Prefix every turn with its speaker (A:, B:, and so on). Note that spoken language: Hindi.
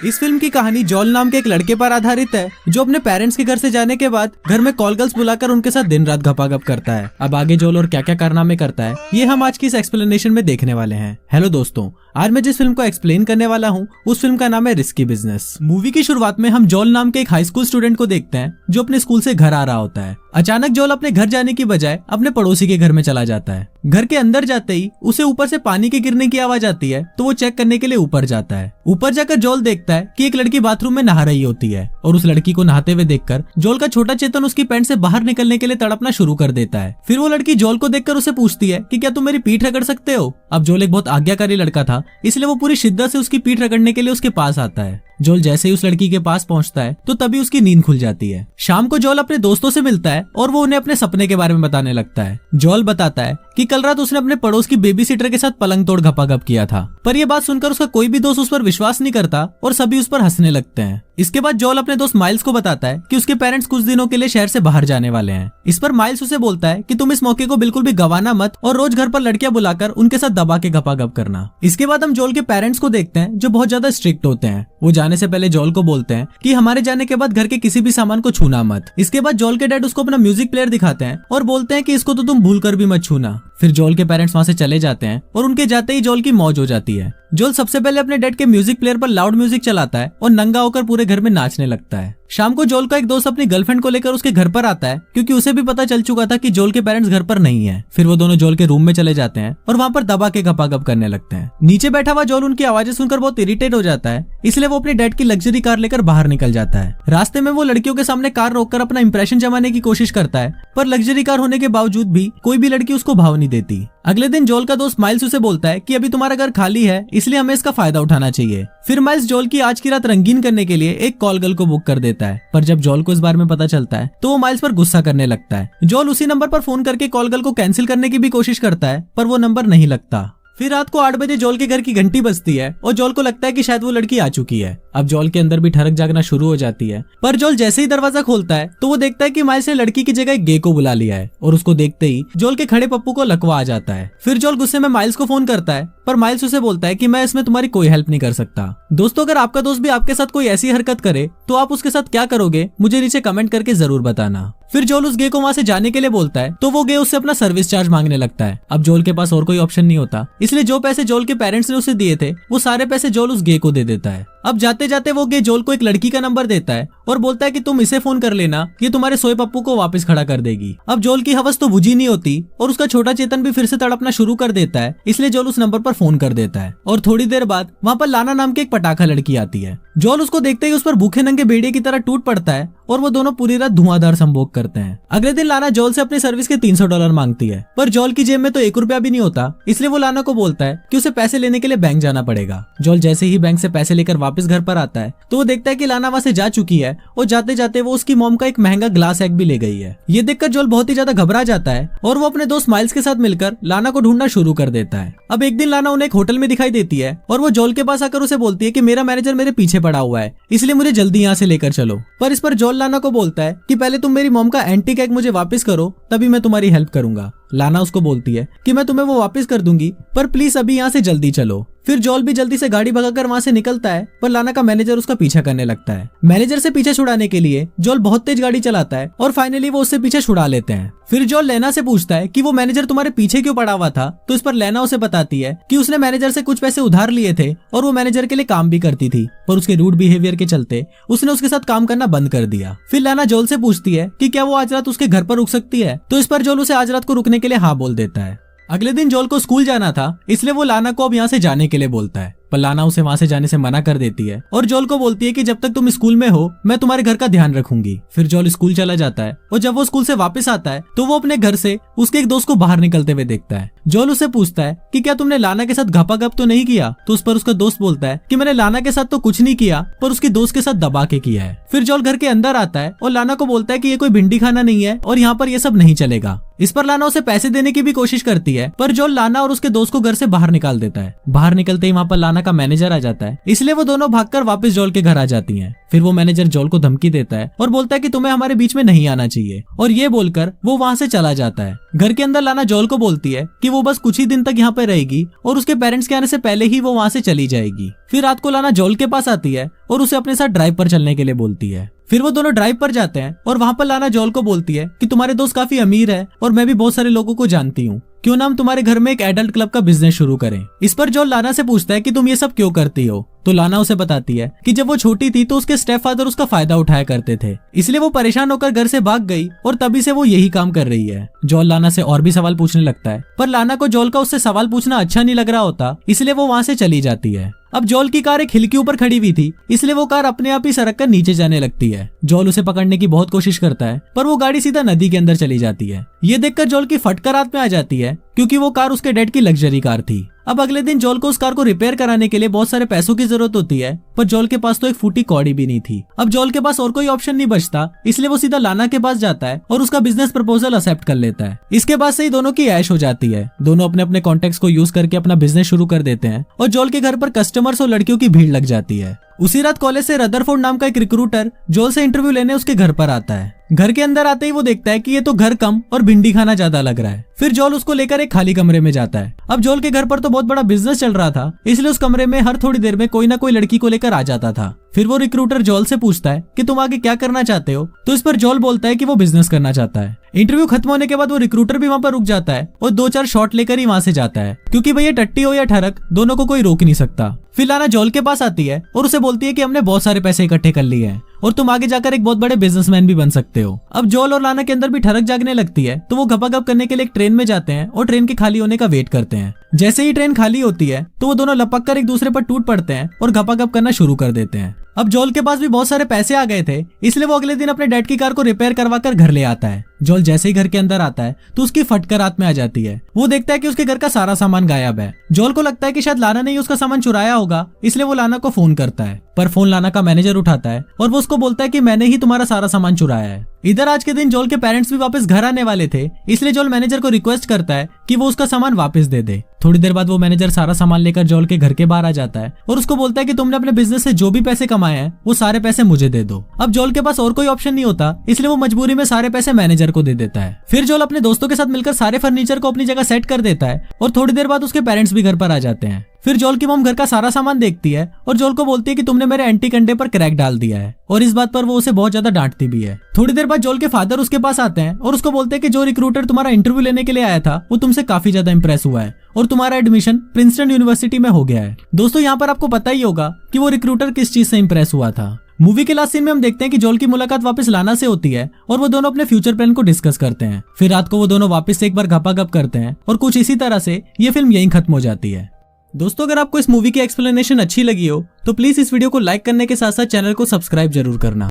A: इस फिल्म की कहानी जॉल नाम के एक लड़के पर आधारित है जो अपने पेरेंट्स के घर से जाने के बाद घर में कॉल गर्ल्स बुलाकर उनके साथ दिन रात घपाघप करता है। अब आगे जॉल और क्या क्या कारनामे करता है ये हम आज की इस एक्सप्लेनेशन में देखने वाले हैं। हेलो दोस्तों, आज मैं जिस फिल्म को एक्सप्लेन करने वाला हूँ उस फिल्म का नाम है रिस्की बिजनेस। मूवी की शुरुआत में हम जॉल नाम के एक हाई स्कूल स्टूडेंट को देखते हैं जो अपने स्कूल से घर आ रहा होता है। अचानक जॉल अपने घर जाने की बजाय अपने पड़ोसी के घर में चला जाता है। घर के अंदर जाते ही उसे ऊपर से पानी के गिरने की आवाज आती है तो वो चेक करने के लिए ऊपर जाता है। ऊपर जाकर जॉल देखता है कि एक लड़की बाथरूम में नहा रही होती है और उस लड़की को नहाते हुए देखकर जॉल का छोटा चेतन उसकी पैंट से बाहर निकलने के लिए तड़पना शुरू कर देता है। फिर वो लड़की जॉल को देखकर उसे पूछती है कि क्या तुम मेरी पीठ रगड़ सकते हो। अब जॉल एक बहुत आज्ञाकारी लड़का था इसलिए वो पूरी शिद्दत से उसकी पीठ रगड़ने के लिए उसके पास आता है। जॉल जैसे ही उस लड़की के पास पहुंचता है तो तभी उसकी नींद खुल जाती है। शाम को जॉल अपने दोस्तों से मिलता है और वो उन्हें अपने सपने के बारे में बताने लगता है। जॉल बताता है कि कल रात उसने अपने पड़ोस की बेबी सिटर के साथ पलंग तोड़ घपाघप किया था, पर यह बात सुनकर उसका कोई भी दोस्त उस पर विश्वास नहीं करता और सभी उस पर हंसने लगते हैं। इसके बाद जॉल अपने दोस्त माइल्स को बताता है कि उसके पेरेंट्स कुछ दिनों के लिए शहर से बाहर जाने वाले हैं। इस पर माइल्स उसे बोलता है कि तुम इस मौके को बिल्कुल भी गंवाना मत और रोज घर पर लड़कियां बुलाकर उनके साथ दबा के घपाघप करना। इसके बाद हम जॉल के पेरेंट्स को देखते हैं जो बहुत ज्यादा स्ट्रिक्ट होते हैं। वो जाने से पहले जॉल को बोलते हैं कि हमारे जाने के बाद घर के किसी भी सामान को छूना मत। इसके बाद जॉल के डैड उसको अपना म्यूजिक प्लेयर दिखाते हैं और बोलते हैं कि इसको तो तुम भूल कर भी मत छूना। फिर जॉल के पेरेंट्स वहां से चले जाते हैं और उनके जाते ही जॉल की मौज हो जाती है। जॉल सबसे पहले अपने डैड के म्यूजिक प्लेयर पर लाउड म्यूजिक चलाता है और नंगा होकर पूरे घर में नाचने लगता है। शाम को जॉल का एक दोस्त अपनी गर्लफ्रेंड को लेकर उसके घर पर आता है क्योंकि उसे भी पता चल चुका था कि जॉल के पेरेंट्स घर पर नहीं है। फिर वो दोनों जॉल के रूम में चले जाते हैं और वहाँ पर दबा के घपाघप करने लगते हैं। नीचे बैठा हुआ जॉल उनकी आवाजें सुनकर बहुत इरिटेट हो जाता है, इसलिए वो अपने डैड की लग्जरी कार लेकर बाहर निकल जाता है। रास्ते में वो लड़कियों के सामने कार रोककर अपना इंप्रेशन जमाने की कोशिश करता है, पर लग्जरी कार होने के बावजूद भी कोई भी लड़की उसको भाव नहीं देती। अगले दिन जॉल का दोस्त माइल्स उसे बोलता है कि अभी तुम्हारा घर खाली है इसलिए हमें इसका फायदा उठाना चाहिए। फिर माइल्स जॉल की आज की रात रंगीन करने के लिए एक कॉल गर्ल को बुक कर देता है, पर जब जॉल को इस बारे में पता चलता है तो वो माइल्स पर गुस्सा करने लगता है। जॉल उसी नंबर पर फोन करके कॉल गर्ल को कैंसिल करने की भी कोशिश करता है, पर वो नंबर नहीं लगता। फिर रात को 8 बजे जॉल के घर की घंटी बजती है और जॉल को लगता है कि शायद वो लड़की आ चुकी है। अब जॉल के अंदर भी ठरक जागना शुरू हो जाती है, पर जॉल जैसे ही दरवाजा खोलता है तो वो देखता है कि माइल्स ने लड़की की जगह एक गे को बुला लिया है और उसको देखते ही जॉल के खड़े पप्पू को लकवा आ जाता है। फिर जॉल गुस्से में माइल्स को फोन करता है, पर माइल्स उसे बोलता है कि मैं इसमें तुम्हारी कोई हेल्प नहीं कर सकता। दोस्तों, अगर आपका दोस्त भी आपके साथ कोई ऐसी हरकत करे तो आप उसके साथ क्या करोगे मुझे नीचे कमेंट करके जरूर बताना। फिर जॉल उस गे को वहां से जाने के लिए बोलता है तो वो गे उससे अपना सर्विस चार्ज मांगने लगता है। अब जॉल के पास और कोई ऑप्शन नहीं होता, इसलिए जो पैसे जॉल के पेरेंट्स ने उसे दिए थे वो सारे पैसे जॉल उस गे को दे देता है। अब जाते जाते वो गे जॉल को एक लड़की का नंबर देता है और बोलता है कि तुम इसे फोन कर लेना, ये तुम्हारे सोए पप्पू को वापस खड़ा कर देगी। अब जॉल की हवस तो बुझी नहीं होती और उसका छोटा चेतन भी फिर से तड़पना शुरू कर देता है, इसलिए जॉल उस नंबर पर फोन कर देता है और थोड़ी देर बाद वहाँ पर लाना नाम की एक पटाखा लड़की आती है। जॉल उसको देखते ही उस पर भूखे नंगे भेड़िए की तरह टूट पड़ता है और वो दोनों पूरी रात धुआंधार संभोग करते हैं। अगले दिन लाना जॉल से अपनी सर्विस के $300 मांगती है, पर जॉल की जेब में तो $1 भी नहीं होता, इसलिए वो लाना को बोलता है कि उसे पैसे लेने के लिए बैंक जाना पड़ेगा। जॉल जैसे ही बैंक से पैसे लेकर वापस घर पर आता है तो वो देखता है कि लाना वहां से जा चुकी है और जाते जाते वो उसकी मॉम का एक महंगा ग्लास एग भी ले गई है। ये देखकर जॉल बहुत ही ज्यादा घबरा जाता है और वो अपने दोस्त माइल्स के साथ मिलकर लाना को ढूंढना शुरू कर देता है। अब एक दिन लाना उन्हें एक होटल में दिखाई देती है और वो जॉल के पास आकर उसे बोलती है कि मेरा मैनेजर मेरे पीछे पड़ा हुआ है, इसलिए मुझे जल्दी यहाँ से लेकर चलो। पर इस पर जॉल लाना को बोलता है कि पहले तुम मेरी मॉम का एंटीक एग मुझे वापस करो, तभी मैं तुम्हारी हेल्प करूंगा। लाना उसको बोलती है कि मैं तुम्हें वो वापस कर दूंगी, पर प्लीज अभी यहाँ से जल्दी चलो। फिर जॉल भी जल्दी से गाड़ी भगाकर वहां से निकलता है, पर लाना का मैनेजर उसका पीछा करने लगता है। मैनेजर से पीछे छुड़ाने के लिए जॉल बहुत तेज गाड़ी चलाता है और फाइनली वो उससे पीछे छुड़ा लेते हैं। फिर जॉल लेना से पूछता है कि वो मैनेजर तुम्हारे पीछे क्यों पड़ा हुआ था, तो इस पर लेना उसे बताती है कि उसने मैनेजर से कुछ पैसे उधार लिए थे और वो मैनेजर के लिए काम भी करती थी, पर उसके रूड बिहेवियर के चलते उसने उसके साथ काम करना बंद कर दिया। फिर लेना जॉल से पूछती है कि क्या वो आज रात उसके घर पर रुक सकती है, तो इस पर जॉल उसे आज रात को रुकने के लिए हाँ बोल देता है। अगले दिन जॉल को स्कूल जाना था, इसलिए वो लाना को अब यहाँ से जाने के लिए बोलता है, पर लाना उसे वहां से जाने से मना कर देती है और जॉल को बोलती है कि जब तक तुम स्कूल में हो मैं तुम्हारे घर का ध्यान रखूंगी। फिर जॉल स्कूल चला जाता है और जब वो स्कूल से वापस आता है तो वो अपने घर से उसके एक दोस्त को बाहर निकलते हुए देखता है। जॉल उससे पूछता है कि क्या तुमने लाना के साथ घपाघप तो नहीं किया, तो उस पर उसका दोस्त बोलता है कि मैंने लाना के साथ तो कुछ नहीं किया, पर उसकी दोस्त के साथ दबा के किया है। फिर जॉल घर के अंदर आता है और लाना को बोलता है कि ये कोई भिंडी खाना नहीं है और यहाँ पर ये सब नहीं चलेगा। इस पर लाना उसे पैसे देने की भी कोशिश करती है, पर जोल लाना और उसके दोस्त को घर से बाहर निकाल देता है। बाहर निकलते ही वहाँ पर लाना का मैनेजर आ जाता है, इसलिए वो दोनों भागकर वापस जोल के घर आ जाती हैं। फिर वो मैनेजर जोल को धमकी देता है और बोलता है कि तुम्हें हमारे बीच में नहीं आना चाहिए, और ये बोलकर वो वहाँ से चला जाता है। घर के अंदर लाना जोल को बोलती है कि वो बस कुछ ही दिन तक यहाँ पे रहेगी और उसके पेरेंट्स के आने से पहले ही वो वहाँ से चली जाएगी। फिर रात को लाना जोल के पास आती है और उसे अपने साथ ड्राइव पर चलने के लिए बोलती है। फिर वो दोनों ड्राइव पर जाते हैं और वहाँ पर लाना जोल को बोलती है कि तुम्हारे दोस्त काफी अमीर है और मैं भी बहुत सारे लोगों को जानती हूँ, क्यों ना हम तुम्हारे घर में एक एडल्ट क्लब का बिजनेस शुरू करें। इस पर जोल लाना से पूछता है कि तुम ये सब क्यों करती हो, तो लाना उसे बताती है कि जब वो छोटी थी तो उसके स्टेप फादर उसका फायदा उठाया करते थे, इसलिए वो परेशान होकर घर से भाग गई और तभी से वो यही काम कर रही है। जोल लाना से और भी सवाल पूछने लगता है, पर लाना को जोल का उससे सवाल पूछना अच्छा नहीं लग रहा होता, इसलिए वो वहाँ से चली जाती है। अब जोल की कार एक हिल के ऊपर खड़ी हुई थी, इसलिए वो कार अपने आप ही सड़क कर नीचे जाने लगती है। जोल उसे पकड़ने की बहुत कोशिश करता है, पर वो गाड़ी सीधा नदी के अंदर चली जाती है। ये देखकर जोल की फटकर हाथ में आ जाती है, क्योंकि वो कार उसके डैड की लग्जरी कार थी। अब अगले दिन जोल को उस कार को रिपेयर कराने के लिए बहुत सारे पैसों की जरूरत होती है, पर जोल के पास तो एक फूटी कौड़ी भी नहीं थी। अब जोल के पास और कोई ऑप्शन नहीं बचता, इसलिए वो सीधा लाना के पास जाता है और उसका बिजनेस प्रपोजल एक्सेप्ट कर लेता है। इसके बाद से ही दोनों की ऐश हो जाती है। दोनों अपने अपने कॉन्टेक्ट्स को यूज करके अपना बिजनेस शुरू कर देते हैं और जोल के घर पर कस्टमर्स और लड़कियों की भीड़ लग जाती है। उसी रात कॉलेज से रदरफोर्ड नाम का एक रिक्रूटर जोल से इंटरव्यू लेने उसके घर पर आता है। घर के अंदर आते ही वो देखता है कि ये तो घर कम और भिंडी खाना ज्यादा लग रहा है। फिर जोल उसको लेकर एक खाली कमरे में जाता है। अब जोल के घर पर तो बहुत बड़ा बिजनेस चल रहा था, इसलिए उस कमरे में हर थोड़ी देर में कोई ना कोई लड़की को लेकर आ जाता था। फिर वो रिक्रूटर जोल से पूछता है कि तुम आगे क्या करना चाहते हो, तो इस पर जोल बोलता है कि वो बिजनेस करना चाहता है। इंटरव्यू खत्म होने के बाद वो रिक्रूटर भी वहाँ पर रुक जाता है और 2-4 शॉट लेकर ही वहाँ से जाता है, क्योंकि भैया टट्टी हो या ठरक दोनों को कोई रोक नहीं सकता। फिर लाना जोल के पास आती है और उसे बोलती है कि हमने बहुत सारे पैसे इकट्ठे कर लिए हैं और तुम आगे जाकर एक बहुत बड़े बिजनेसमैन भी बन सकते हो। अब जोल और लाना के अंदर भी ठरक जागने लगती है, तो वो गपागप करने के लिए एक ट्रेन में जाते हैं और ट्रेन के खाली होने का वेट करते हैं। जैसे ही ट्रेन खाली होती है तो वो दोनों लपक कर एक दूसरे पर टूट पड़ते हैं और गपागप करना शुरू कर देते हैं। अब जोल के पास भी बहुत सारे पैसे आ गए थे, इसलिए वो अगले दिन अपने डैड की कार को रिपेयर करवा कर घर ले आता है। जोल जैसे ही घर के अंदर आता है तो उसकी फटकर हाथ में आ जाती है। वो देखता है कि उसके घर का सारा सामान गायब है। जोल को लगता है कि शायद लाना ने ही उसका सामान चुराया होगा, इसलिए वो लाना को फोन करता है, पर फोन लाना का मैनेजर उठाता है और वो उसको बोलता है कि मैंने ही तुम्हारा सारा सामान चुराया है। इधर आज के दिन जोल के पेरेंट्स भी वापस घर आने वाले थे, इसलिए जोल मैनेजर को रिक्वेस्ट करता है कि वो उसका सामान वापस दे दे। थोड़ी देर बाद वो मैनेजर सारा सामान लेकर जोल के घर के बाहर आ जाता है और उसको बोलता है कि तुमने अपने बिजनेस से जो भी पैसे कमाए हैं वो सारे पैसे मुझे दे दो। अब जोल के पास और कोई ऑप्शन नहीं होता, इसलिए वो मजबूरी में सारे पैसे मैनेजर को दे देता है। फिर जोल अपने दोस्तों के साथ मिलकर सारे फर्नीचर को अपनी जगह सेट कर देता है और थोड़ी देर बाद उसके पेरेंट्स भी घर पर आ जाते हैं। फिर जोल की मॉम घर का सारा सामान देखती है और जोल को बोलती है कि तुमने मेरे एंटी कंडे पर क्रैक डाल दिया है, और इस बात पर वो उसे बहुत ज्यादा डांटती भी है। थोड़ी देर बाद जोल के फादर उसके पास आते हैं और उसको बोलते हैं कि जो रिक्रूटर तुम्हारा इंटरव्यू लेने के लिए आया था वो तुमसे काफी ज्यादा इंप्रेस हुआ है और तुम्हारा एडमिशन प्रिंसटन यूनिवर्सिटी में हो गया है। दोस्तों यहाँ पर आपको पता ही होगा कि वो रिक्रूटर किस चीज से इंप्रेस हुआ था। मूवी के लास्ट सीन में हम देखते हैं कि जोल की मुलाकात वापस लाना से होती है और वो दोनों अपने फ्यूचर प्लान को डिस्कस करते हैं। फिर रात को वो दोनों वापस से एक बार गपागप करते हैं और कुछ इसी तरह से ये फिल्म यहीं खत्म हो जाती है। दोस्तों अगर आपको इस मूवी की एक्सप्लेनेशन अच्छी लगी हो तो प्लीज इस वीडियो को लाइक करने के साथ साथ चैनल को सब्सक्राइब जरूर करना।